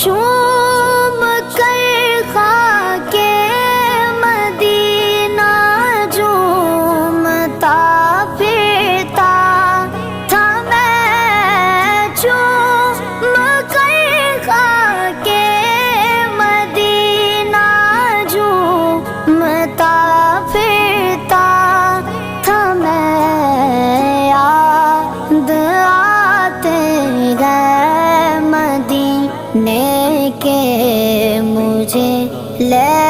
چوم کر خاک مدینہ جھومتا پھرتا تھا میں، چوم کر خاک مدینہ جھومتا پھرتا تھا میں، یاد آتے گئے مدینے کے مجھے لے